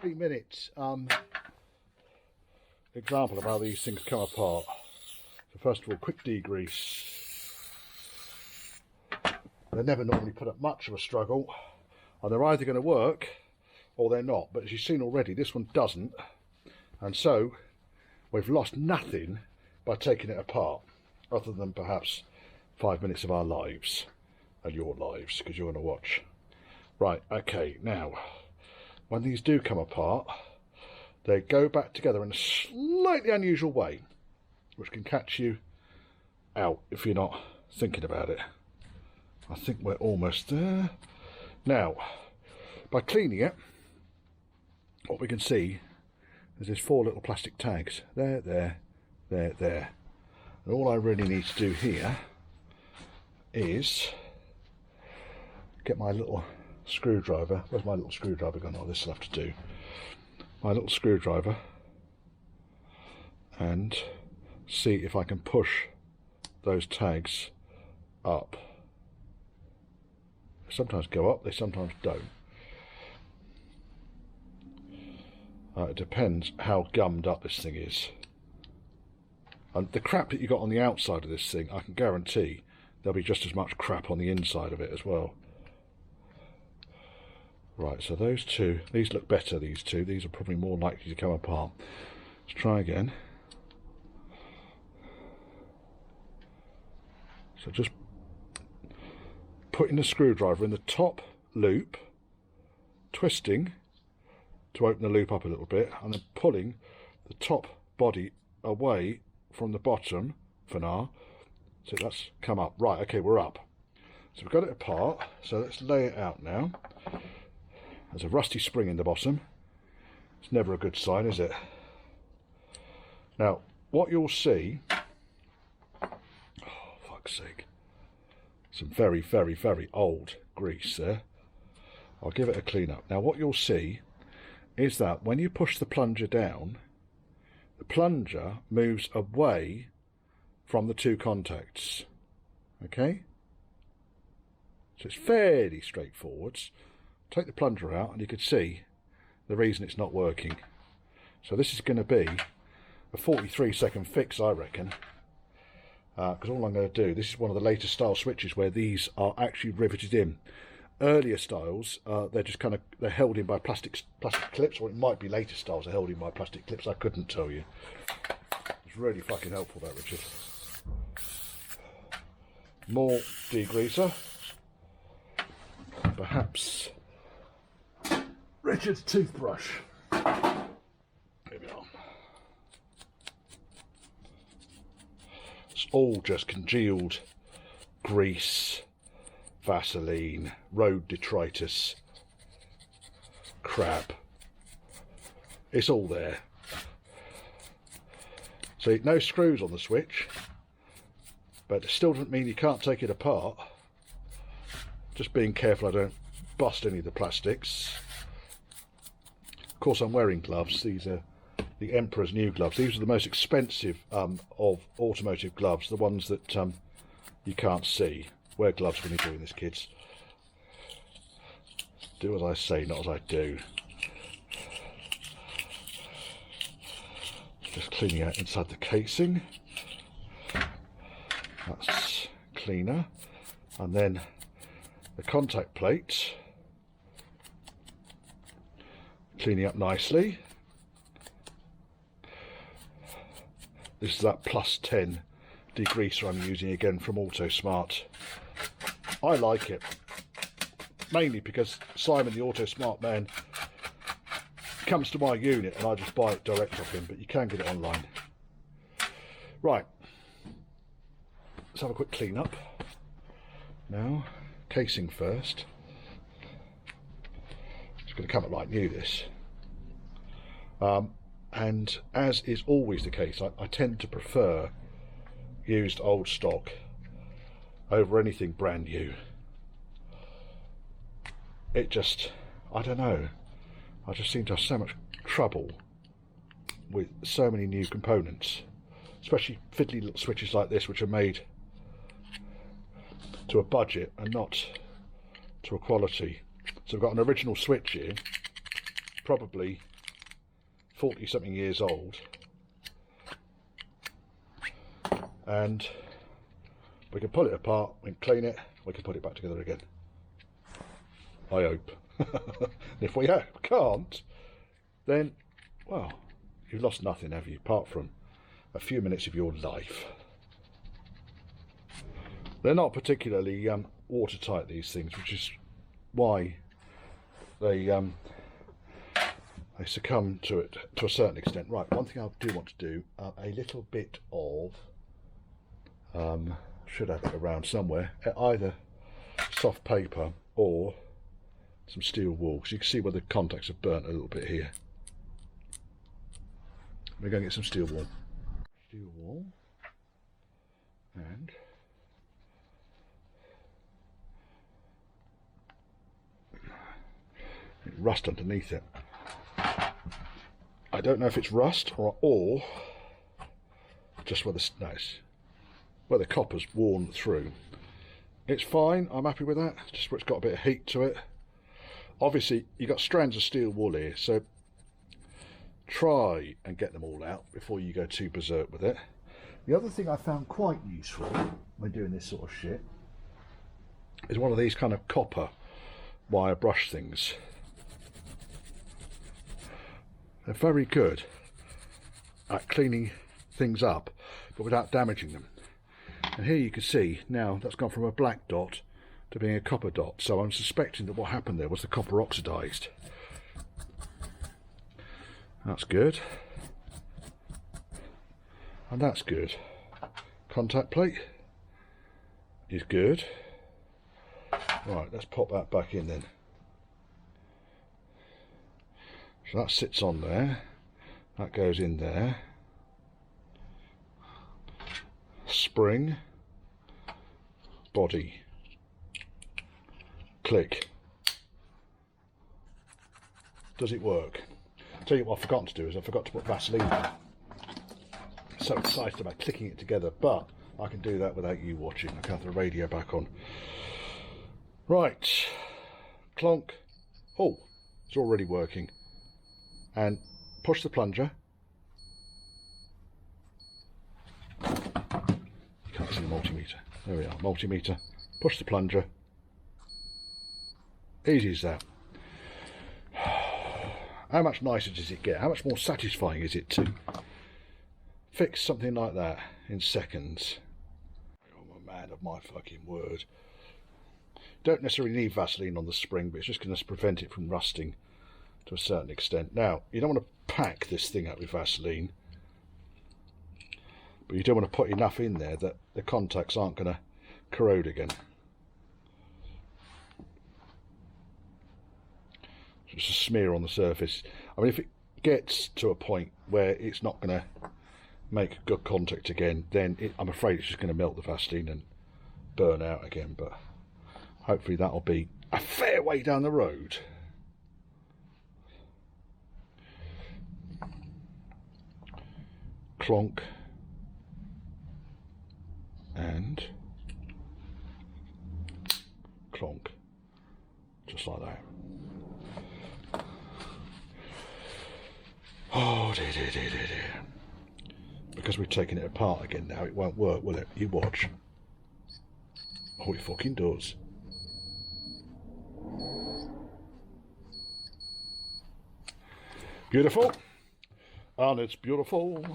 3-minute example of how these things come apart. So first of all, quick degrease. They never normally put up much of a struggle, and they're either going to work or they're not. But as you've seen already, this one doesn't, and so we've lost nothing by taking it apart, other than perhaps 5 minutes of our lives and your lives, because you're going to watch. Right, okay, now when these do come apart, they go back together in a slightly unusual way, which can catch you out if you're not thinking about it. I think we're almost there. Now, by cleaning it, what we can see is there's 4 little plastic tags. There, there, there, there. And all I really need to do here is get my little screwdriver. Where's my little screwdriver gone? Oh, this will have to do. My little screwdriver, and see if I can push those tags up. They sometimes go up, they sometimes don't. It depends how gummed up this thing is. And the crap that you got on the outside of this thing, I can guarantee there'll be just as much crap on the inside of it as well. Right, so those two, these look better, these two. These are probably more likely to come apart. Let's try again. So just putting the screwdriver in the top loop, twisting to open the loop up a little bit, and then pulling the top body away from the bottom for now. So that's come up. Right, okay, we're up. So we've got it apart, so let's lay it out now. There's a rusty spring in the bottom. It's never a good sign, is it? Now, what you'll see, oh, fuck's sake, some very, very, very old grease there. I'll give it a clean up. Now, what you'll see is that when you push the plunger down, the plunger moves away from the 2 contacts. Okay? So it's fairly straightforward. Take the plunger out and you can see the reason it's not working. So this is going to be a 43-second fix, I reckon, because all I'm going to do, this is one of the later style switches where these are actually riveted in. Earlier styles, they're just kind of, they're held in by plastic clips, or it might be later styles are held in by plastic clips. I couldn't tell you. It's really fucking helpful, that, Richard. More degreaser. Perhaps Richard's toothbrush. Here we are. It's all just congealed grease, Vaseline, road detritus, crap. It's all there. So no screws on the switch, but it still doesn't mean you can't take it apart. Just being careful I don't bust any of the plastics. Of course, I'm wearing gloves. These are the Emperor's new gloves. These are the most expensive of automotive gloves, the ones that you can't see. Wear gloves when you're doing this, kids. Do as I say, not as I do. Just cleaning out inside the casing. That's cleaner. And then the contact plate, cleaning up nicely. This is that plus 10 degreaser I'm using again from AutoSmart. I like it, mainly because Simon the AutoSmart man comes to my unit and I just buy it direct off him, but you can get it online. Right, let's have a quick clean up now. Casing first. It's going to come up like new, this. And as is always the case, I tend to prefer used old stock over anything brand new. It just, I don't know, I just seem to have so much trouble with so many new components, especially fiddly little switches like this, which are made to a budget and not to a quality. So we've got an original switch here, probably 40 something years old, and we can pull it apart, we can clean it, we can put it back together again. I hope. If we can't, then, well, you've lost nothing, have you, apart from a few minutes of your life. They're not particularly watertight, these things, which is why they succumb to it to a certain extent. Right, one thing I do want to do, a little bit of, should have it around somewhere, either soft paper or some steel wool, because you can see where the contacts have burnt a little bit here. We're going to get some steel wool. Steel wool, and rust underneath it. I don't know if it's rust or just where the copper's worn through. It's fine, I'm happy with that, just where it's got a bit of heat to it. Obviously you've got strands of steel wool here, so try and get them all out before you go too berserk with it. The other thing I found quite useful when doing this sort of shit is one of these kind of copper wire brush things. They're very good at cleaning things up, but without damaging them. And here you can see now that's gone from a black dot to being a copper dot. So I'm suspecting that what happened there was the copper oxidised. That's good. And that's good. Contact plate is good. Right, let's pop that back in then. So that sits on there, that goes in there. Spring, body, click. Does it work? Tell you what I've forgotten to do is I forgot to put Vaseline on. So excited about clicking it together, but I can do that without you watching. I can have the radio back on. Right, clonk. Oh, it's already working. And push the plunger. You can't see the multimeter. There we are, multimeter. Push the plunger. Easy as that. How much nicer does it get? How much more satisfying is it to fix something like that in seconds? I'm a man of my fucking word. Don't necessarily need Vaseline on the spring, but it's just going to prevent it from rusting to a certain extent. Now, you don't want to pack this thing up with Vaseline, but you don't want to put enough in there that the contacts aren't going to corrode again. Just a smear on the surface. I mean, if it gets to a point where it's not going to make good contact again, then I'm afraid it's just going to melt the Vaseline and burn out again, but hopefully that'll be a fair way down the road. Clonk and clonk, just like that. Oh dear, dear, dear, dear, dear. Because we've taken it apart again now, it won't work, will it? You watch. Oh, it fucking does. Beautiful. And it's beautiful.